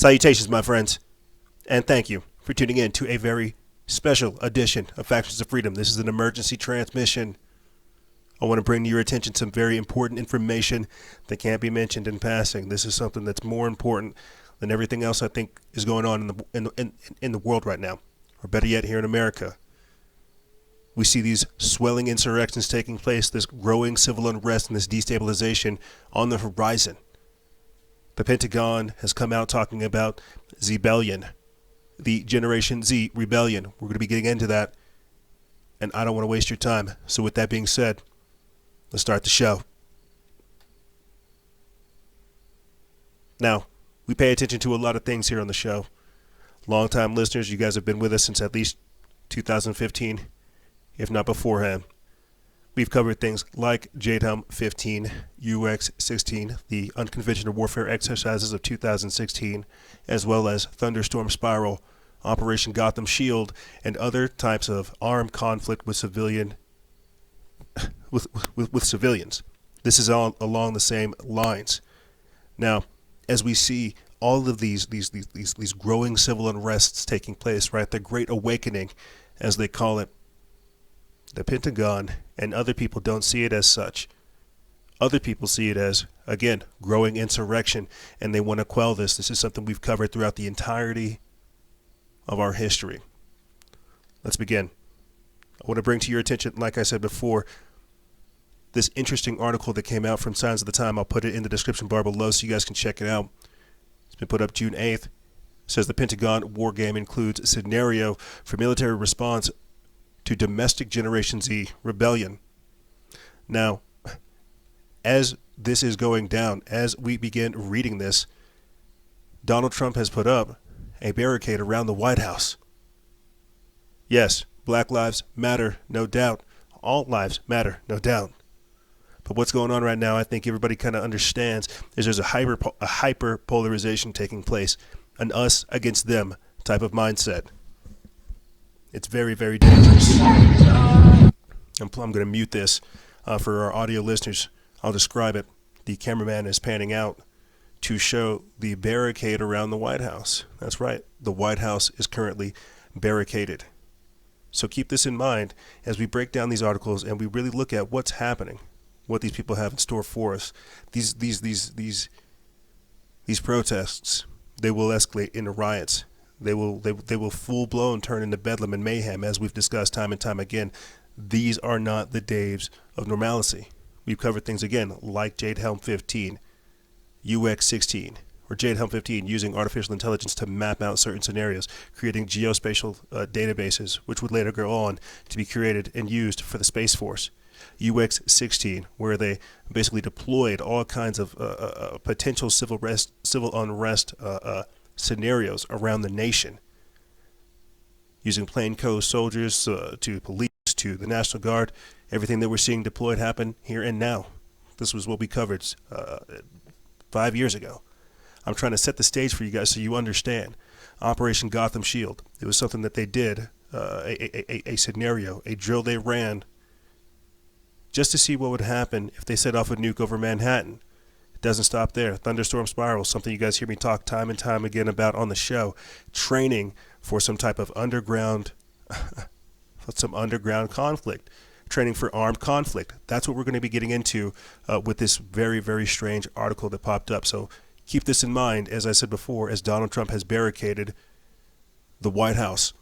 Salutations, my friends, and thank you for tuning in to a very special edition of Factions of Freedom. This is an emergency transmission. I want to bring to your attention some very important information that can't be mentioned in passing. This is something that's more important than everything else I think is going on in the world right now, or better yet, here in America. We see these swelling insurrections taking place, this growing civil unrest and this destabilization on the horizon. The Pentagon has come out talking about Zbellion, the Generation Z rebellion. We're going to be getting into that, and I don't want to waste your time. So with that being said, let's start the show. Now, we pay attention to a lot of things here on the show. Long-time listeners, you guys have been with us since at least 2015, if not beforehand. We've covered things like JLASS 15, UX 16, the unconventional warfare exercises of 2016, as well as Thunderstorm Spiral, Operation Gotham Shield, and other types of armed conflict with civilians. This is all along the same lines. Now, as we see all of these growing civil unrests taking place, right, the Great Awakening, as they call it, the Pentagon and other people don't see it as such. Other people see it as, again, growing insurrection, and they want to quell this. This is something we've covered throughout the entirety of our history. Let's begin. I want to bring to your attention, like I said before, this interesting article that came out from Signs of the Time. I'll put it in the description bar below so you guys can check it out. It's been put up June 8th. It says the Pentagon war game includes a scenario for military response to domestic Generation Z rebellion. Now, as this is going down, as we begin reading this, Donald Trump has put up a barricade around the White House. Yes, Black Lives Matter, no doubt. All lives matter, no doubt. But what's going on right now, I think everybody kind of understands, is there's a hyper polarization taking place, an us against them type of mindset. It's very, very dangerous. I'm going to mute this for our audio listeners. I'll describe it. The cameraman is panning out to show the barricade around the White House. That's right. The White House is currently barricaded. So keep this in mind as we break down these articles and we really look at what's happening, what these people have in store for us. These protests, they will escalate into riots. They will full-blown turn into bedlam and mayhem, as we've discussed time and time again. These are not the days of normalcy. We've covered things again like JLASS 15, UX 16, or JLASS 15 using artificial intelligence to map out certain scenarios, creating geospatial databases, which would later go on to be created and used for the Space Force. UX 16, where they basically deployed all kinds of potential civil unrest scenarios around the nation, using plainclothes soldiers to police to the National Guard, everything that we're seeing deployed happen here and now. This was what we covered 5 years ago. I'm trying to set the stage for you guys so you understand. Operation Gotham Shield. It was something that they did, a scenario, a drill they ran just to see what would happen if they set off a nuke over Manhattan. Doesn't stop there. Thunderstorm Spiral, something you guys hear me talk time and time again about on the show. Training for some type of underground conflict. Training for armed conflict. That's what we're going to be getting into with this very, very strange article that popped up. So keep this in mind, as I said before, as Donald Trump has barricaded the White House.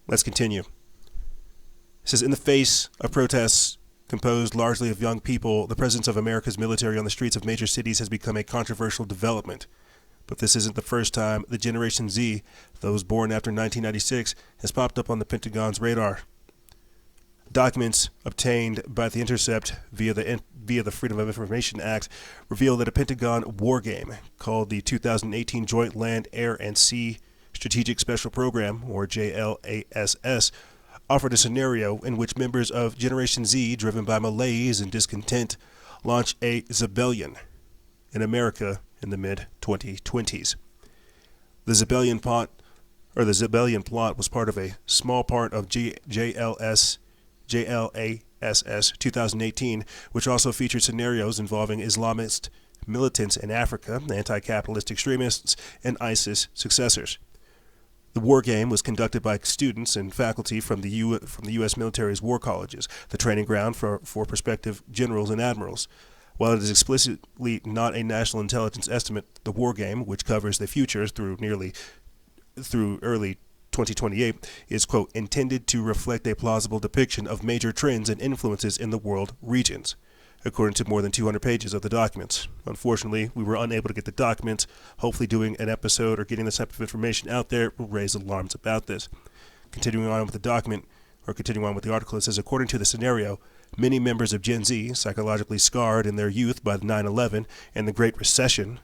Let's continue. It says, in the face of protests composed largely of young people, the presence of America's military on the streets of major cities has become a controversial development. But this isn't the first time the Generation Z, those born after 1996, has popped up on the Pentagon's radar. Documents obtained by the Intercept via the Freedom of Information Act reveal that a Pentagon war game called the 2018 Joint Land, Air, and Sea Strategic Special Program, or JLASS, offered a scenario in which members of Generation Z, driven by malaise and discontent, launch a Zbellion in America in the mid-2020s. The Zbellion plot was part of a small part of JLASS 2018, which also featured scenarios involving Islamist militants in Africa, anti-capitalist extremists, and ISIS successors. The war game was conducted by students and faculty from the U.S. military's war colleges, the training ground for prospective generals and admirals. While it is explicitly not a national intelligence estimate, the war game, which covers the future through early 2028, is, quote, intended to reflect a plausible depiction of major trends and influences in the world regions, according to more than 200 pages of the documents. Unfortunately, we were unable to get the documents. Hopefully doing an episode or getting this type of information out there will raise alarms about this. Continuing on with the document, or continuing on with the article, it says, according to the scenario, many members of Gen Z, psychologically scarred in their youth by 9/11 and the Great Recession,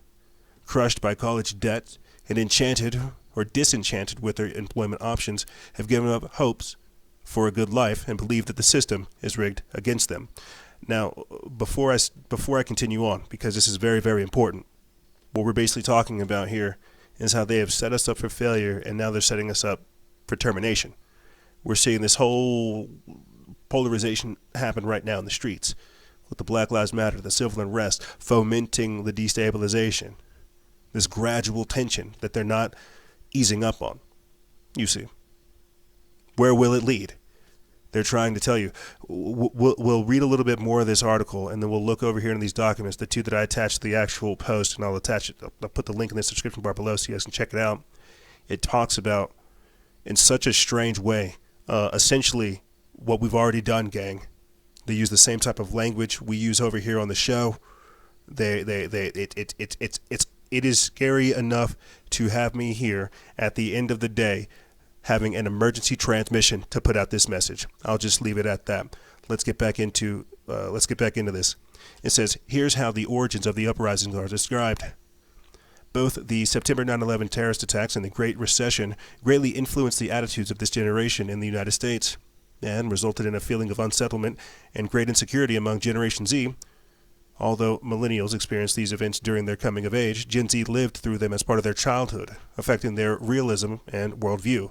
crushed by college debt, and enchanted or disenchanted with their employment options, have given up hopes for a good life and believe that the system is rigged against them. Now, before I continue on, because this is very, very important, what we're basically talking about here is how they have set us up for failure, and now they're setting us up for termination. We're seeing this whole polarization happen right now in the streets, with the Black Lives Matter, the civil unrest, fomenting the destabilization, this gradual tension that they're not easing up on. You see. Where will it lead? They're trying to tell you. We'll read a little bit more of this article, and then we'll look over here in these documents, the two that I attached to the actual post, and I'll attach it. I'll put the link in the description bar below so you guys can check it out. It talks about, in such a strange way, essentially what we've already done, gang. They use the same type of language we use over here on the show. It is scary enough to have me here at the end of the day having an emergency transmission to put out this message. I'll just leave it at that. Let's get back into this. It says, here's how the origins of the uprisings are described. Both the September 9/11 terrorist attacks and the Great Recession greatly influenced the attitudes of this generation in the United States and resulted in a feeling of unsettlement and great insecurity among Generation Z. Although millennials experienced these events during their coming of age, Gen Z lived through them as part of their childhood, affecting their realism and worldview.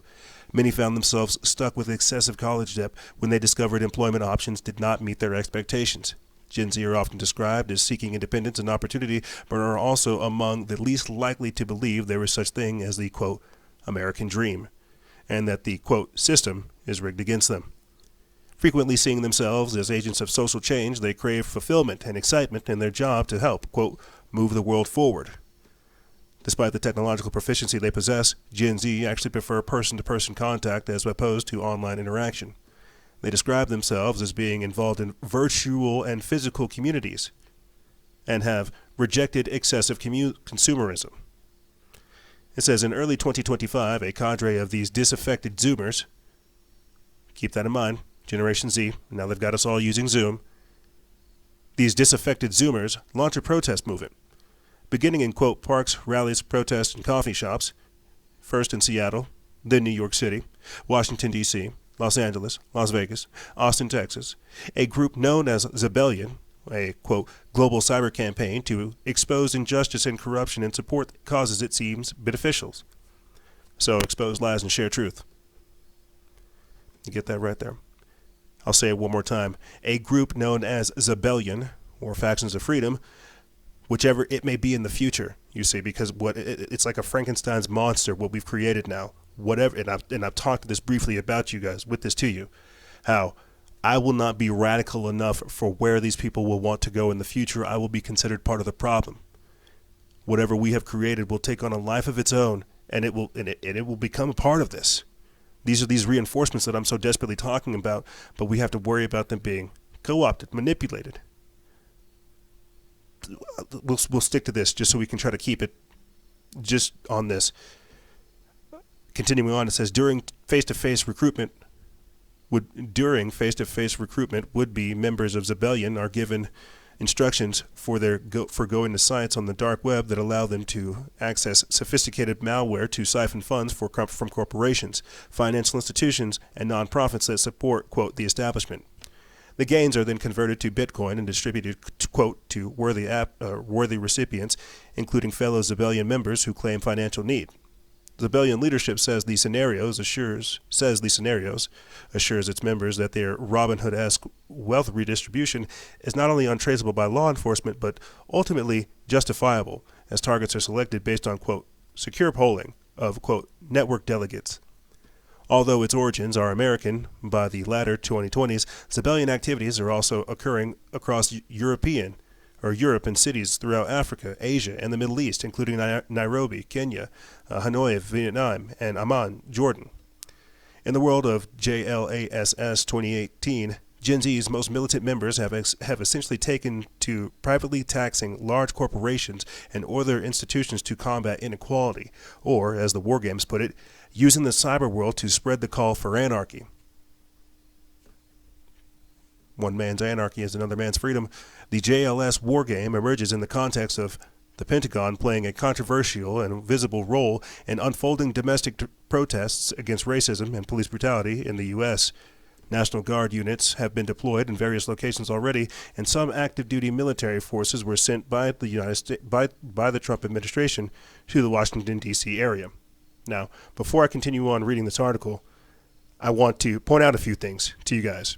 Many found themselves stuck with excessive college debt when they discovered employment options did not meet their expectations. Gen Z are often described as seeking independence and opportunity, but are also among the least likely to believe there is such thing as the, quote, American dream, and that the, quote, system is rigged against them. Frequently seeing themselves as agents of social change, they crave fulfillment and excitement in their job to help, quote, move the world forward. Despite the technological proficiency they possess, Gen Z actually prefer person-to-person contact as opposed to online interaction. They describe themselves as being involved in virtual and physical communities and have rejected excessive consumerism. It says in early 2025, a cadre of these disaffected Zoomers, keep that in mind, Generation Z, now they've got us all using Zoom, these disaffected Zoomers launch a protest movement, beginning in, quote, parks, rallies, protests, and coffee shops, first in Seattle, then New York City, Washington, D.C., Los Angeles, Las Vegas, Austin, Texas. A group known as Zbellion, a, quote, global cyber campaign to expose injustice and corruption and support causes it seems beneficial. So expose lies and share truth. You get that right there. I'll say it one more time. A group known as Zbellion, or Factions of Freedom, whichever it may be in the future, you see, because it's like a Frankenstein's monster, what we've created now. Whatever, and I've talked this briefly about you guys, with this to you, how I will not be radical enough for where these people will want to go in the future. I will be considered part of the problem. Whatever we have created will take on a life of its own, and it will become a part of this. These are these reinforcements that I'm so desperately talking about, but we have to worry about them being co-opted, manipulated. We'll stick to this just so we can try to keep it just on this. Continuing on, it says during face-to-face recruitment, would-be members of Zbellion are given instructions for going to sites on the dark web that allow them to access sophisticated malware to siphon funds from corporations, financial institutions, and nonprofits that support, quote, the establishment. The gains are then converted to Bitcoin and distributed, quote, to worthy recipients, including fellow Zbellion members who claim financial need. Zbellion leadership says these scenarios assures its members that their Robin Hood-esque wealth redistribution is not only untraceable by law enforcement, but ultimately justifiable, as targets are selected based on, quote, secure polling of, quote, network delegates. Although its origins are American, by the latter 2020s, Zbellion activities are also occurring across Europe and cities throughout Africa, Asia, and the Middle East, including Nairobi, Kenya, Hanoi, Vietnam, and Amman, Jordan. In the world of JLASS 2018, Gen Z's most militant members have essentially taken to privately taxing large corporations and other institutions to combat inequality, or, as the war games put it, using the cyber world to spread the call for anarchy. One man's anarchy is another man's freedom. The JLS war game emerges in the context of the Pentagon playing a controversial and visible role in unfolding domestic protests against racism and police brutality in the U.S. National Guard units have been deployed in various locations already, and some active-duty military forces were sent by the Trump administration to the Washington, D.C. area. Now, before I continue on reading this article, I want to point out a few things to you guys.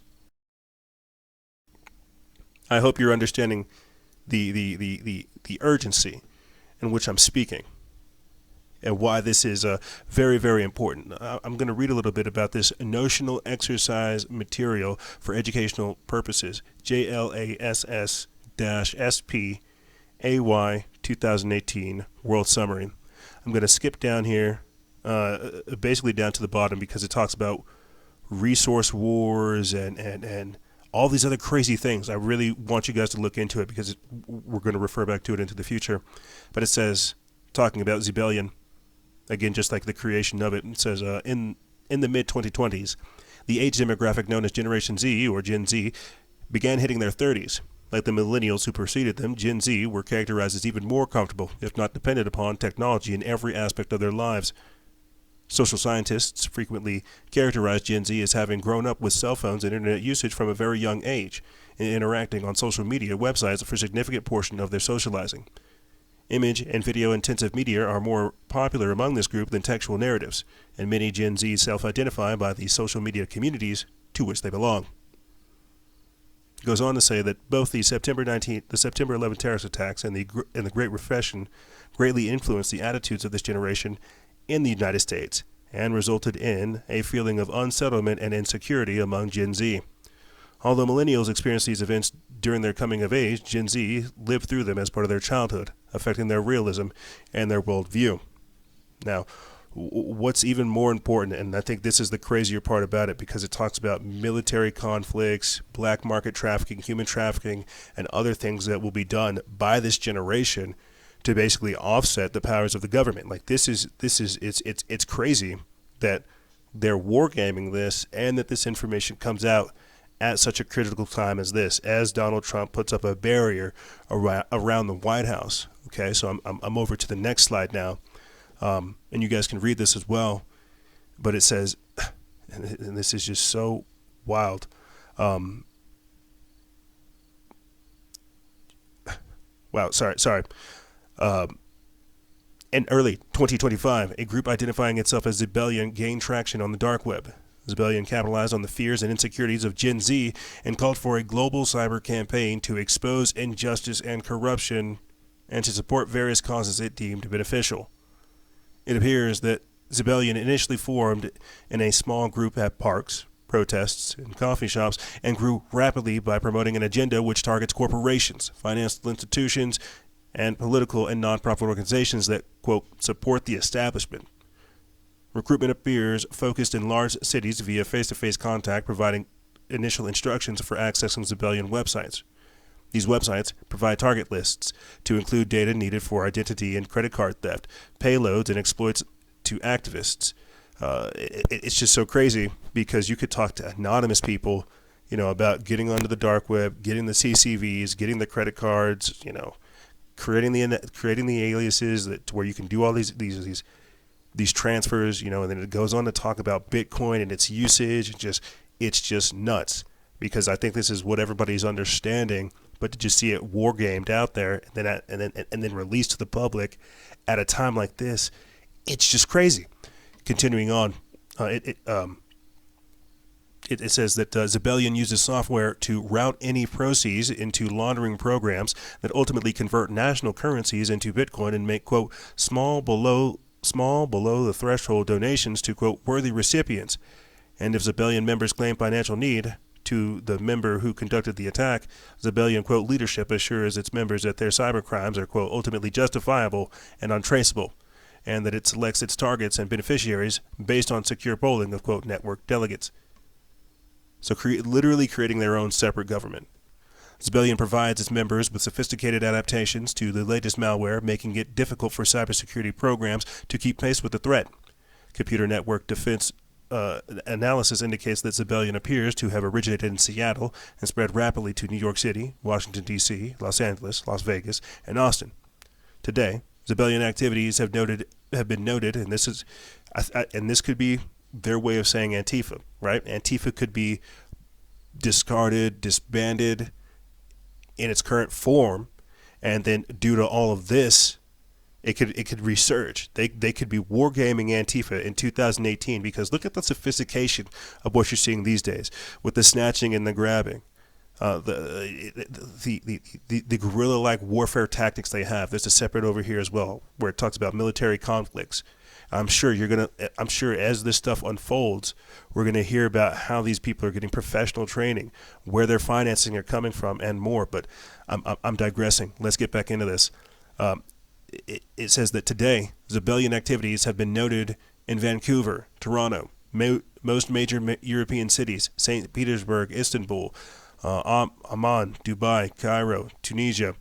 I hope you're understanding the urgency in which I'm speaking and why this is very, very important. I'm going to read a little bit about this notional exercise material for educational purposes, JLASS-SPAY 2018 World Summary. I'm going to skip down here, basically down to the bottom, because it talks about resource wars and all these other crazy things. I really want you guys to look into it because we're going to refer back to it into the future. But it says, talking about Zbellion, again, just like the creation of it, it says, in the mid-2020s, the age demographic known as Generation Z, or Gen Z, began hitting their 30s. Like the millennials who preceded them, Gen Z were characterized as even more comfortable, if not dependent upon, technology in every aspect of their lives. Social scientists frequently characterize Gen Z as having grown up with cell phones and internet usage from a very young age, and interacting on social media websites for a significant portion of their socializing. Image and video-intensive media are more popular among this group than textual narratives, and many Gen Z self-identify by the social media communities to which they belong. It goes on to say that both the September 11 terrorist attacks and the Great Recession greatly influenced the attitudes of this generation in the United States and resulted in a feeling of unsettlement and insecurity among Gen Z. Although millennials experienced these events during their coming of age, Gen Z lived through them as part of their childhood, affecting their realism and their worldview. Now, what's even more important, and I think this is the crazier part about it, because it talks about military conflicts, black market trafficking, human trafficking, and other things that will be done by this generation to basically offset the powers of the government. Like it's crazy that they're wargaming this, and that this information comes out at such a critical time as this, as Donald Trump puts up a barrier around the White House. Okay, so I'm over to the next slide now, and you guys can read this as well. But it says, and this is just so wild. Wow, sorry. In early 2025, a group identifying itself as Zbellion gained traction on the dark web. Zbellion capitalized on the fears and insecurities of Gen Z and called for a global cyber campaign to expose injustice and corruption and to support various causes it deemed beneficial. It appears that Zbellion initially formed in a small group at parks, protests, and coffee shops, and grew rapidly by promoting an agenda which targets corporations, financial institutions, and political and nonprofit organizations that, quote, support the establishment. Recruitment appears focused in large cities via face-to-face contact, providing initial instructions for accessing Zbellion websites. These websites provide target lists to include data needed for identity and credit card theft, payloads, and exploits to activists. It's just so crazy, because you could talk to anonymous people, about getting onto the dark web, getting the CCVs, getting the credit cards, creating the aliases where you can do all these transfers, and then it goes on to talk about Bitcoin and its usage. It's just nuts, because I think this is what everybody's understanding. But to just see it war gamed out there and then released to the public at a time like this, It's just crazy. Continuing on, it says that Zbellion uses software to route any proceeds into laundering programs that ultimately convert national currencies into Bitcoin and make, quote, small below the threshold donations to, quote, worthy recipients. And if Zbellion members claim financial need to the member who conducted the attack, Zbellion, quote, leadership assures its members that their cybercrimes are, quote, ultimately justifiable and untraceable, and that it selects its targets and beneficiaries based on secure polling of, quote, network delegates. So literally creating their own separate government. Zbellion provides its members with sophisticated adaptations to the latest malware, making it difficult for cybersecurity programs to keep pace with the threat. Computer network defense analysis indicates that Zbellion appears to have originated in Seattle and spread rapidly to New York City, Washington, D.C., Los Angeles, Las Vegas, and Austin. Today, Zbellion activities have been noted, and this could be their way of saying Antifa, right? Antifa could be discarded, disbanded in its current form, and then due to all of this, it could resurge. They could be wargaming Antifa in 2018, because look at the sophistication of what you're seeing these days with the snatching and the grabbing, the guerrilla-like warfare tactics they have. There's a separate over here as well where it talks about military conflicts. I'm sure as this stuff unfolds, we're gonna hear about how these people are getting professional training, where their financing are coming from, and more. But I'm digressing. Let's get back into this. It says that today, Zbellion activities have been noted in Vancouver, Toronto, most major European cities, St. Petersburg, Istanbul, Amman, Dubai, Cairo, Tunisia,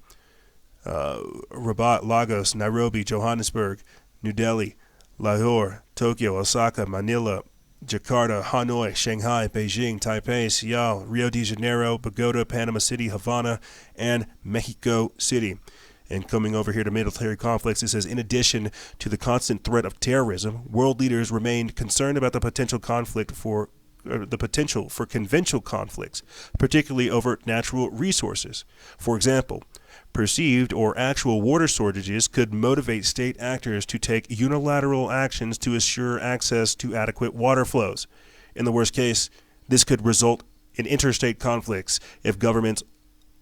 Rabat, Lagos, Nairobi, Johannesburg, New Delhi, Lahore, Tokyo, Osaka, Manila, Jakarta, Hanoi, Shanghai, Beijing, Taipei, Seoul, Rio de Janeiro, Bogota, Panama City, Havana, and Mexico City. And coming over here to military conflicts, it says, in addition to the constant threat of terrorism, world leaders remained concerned about the potential for conventional conflicts, particularly over natural resources. For example, perceived or actual water shortages could motivate state actors to take unilateral actions to assure access to adequate water flows. In the worst case, this could result in interstate conflicts if government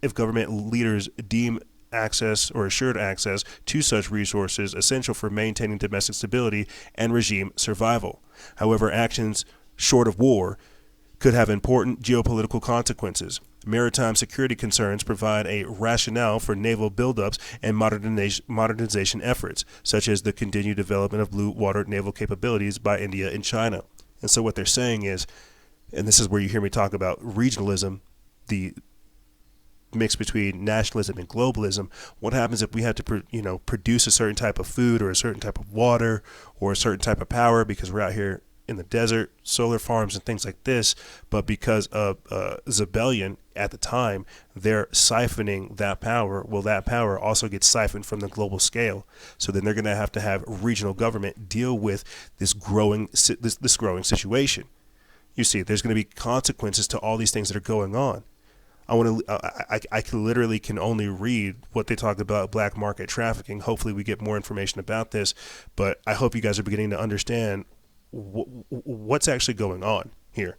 leaders deem access or assured access to such resources essential for maintaining domestic stability and regime survival. However, actions short of war could have important geopolitical consequences. Maritime security concerns provide a rationale for naval buildups and modernization efforts, such as the continued development of blue water naval capabilities by India and China. And so what they're saying is, and this is where you hear me talk about regionalism, the mix between nationalism and globalism. What happens if we have to produce a certain type of food or a certain type of water or a certain type of power because we're out here in the desert, solar farms and things like this, but because of Zbellion at the time, they're siphoning that power. Well, that power also gets siphoned from the global scale. So then they're going to have regional government deal with this growing situation. You see, there's going to be consequences to all these things that are going on. I can only read what they talked about black market trafficking. Hopefully we get more information about this, but I hope you guys are beginning to understand what's actually going on here.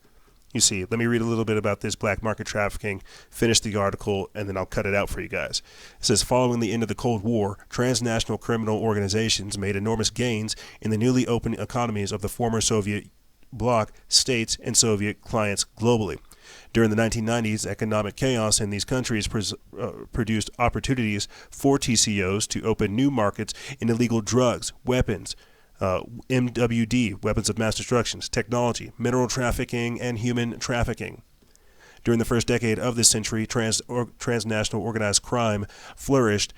You see, let me read a little bit about this black market trafficking, finish the article, and then I'll cut it out for you guys. It says, following the end of the Cold War, transnational criminal organizations made enormous gains in the newly open economies of the former Soviet bloc states and Soviet clients globally. During the 1990s, economic chaos in these countries produced opportunities for TCOs to open new markets in illegal drugs, weapons, MWD, weapons of mass destruction, technology, mineral trafficking, and human trafficking. During the first decade of this century, transnational organized crime flourished,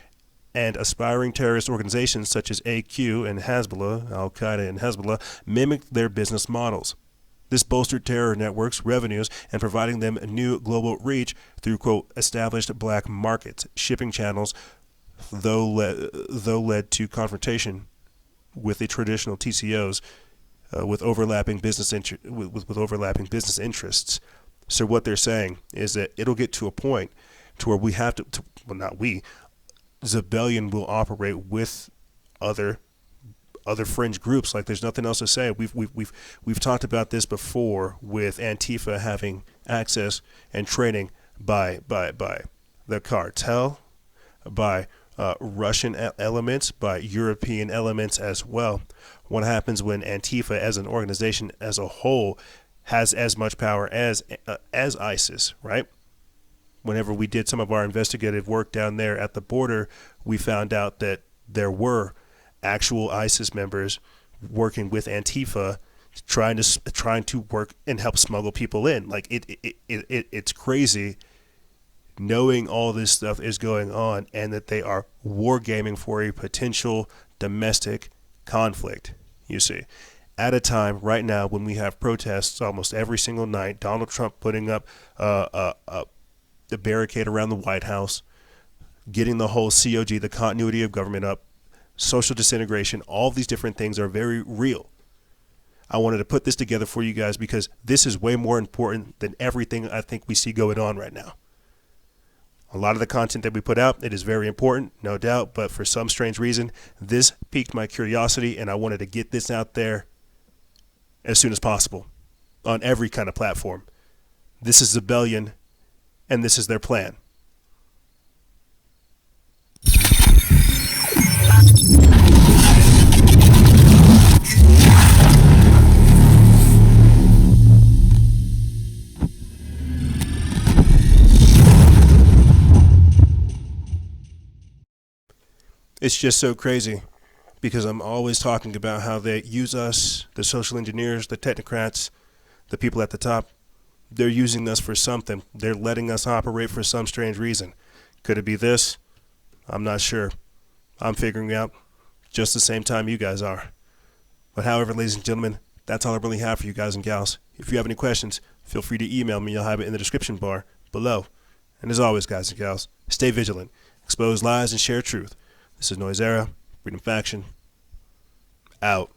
and aspiring terrorist organizations such as AQ and Hezbollah, Al-Qaeda and Hezbollah, mimicked their business models. This bolstered terror networks' revenues and providing them a new global reach through, quote, established black markets, shipping channels, though led to confrontation with the traditional TCOs with overlapping business interests. So what they're saying is that it'll get to a point to where we have Zbellion will operate with other other fringe groups. Like, there's nothing else to say. We've talked about this before with Antifa having access and training by the cartel, by Russian elements, by European elements as well. What happens when Antifa as an organization as a whole has as much power as ISIS, right? Whenever we did some of our investigative work down there at the border, we found out that there were actual ISIS members working with Antifa, trying to work and help smuggle people in. Like, it's crazy knowing all this stuff is going on and that they are wargaming for a potential domestic conflict, you see. At a time right now when we have protests almost every single night, Donald Trump putting up the barricade around the White House, getting the whole COG, the continuity of government up, social disintegration, all these different things are very real. I wanted to put this together for you guys because this is way more important than everything I think we see going on right now. A lot of the content that we put out, it is very important, no doubt, but for some strange reason, this piqued my curiosity and I wanted to get this out there as soon as possible on every kind of platform. This is Zbellion, and this is their plan. It's just so crazy because I'm always talking about how they use us, the social engineers, the technocrats, the people at the top. They're using us for something. They're letting us operate for some strange reason. Could it be this? I'm not sure. I'm figuring out just the same time you guys are. But however, ladies and gentlemen, that's all I really have for you guys and gals. If you have any questions, feel free to email me. I'll have it in the description bar below. And as always, guys and gals, stay vigilant, expose lies, and share truth. This is Noise Era, Freedom Faction, out.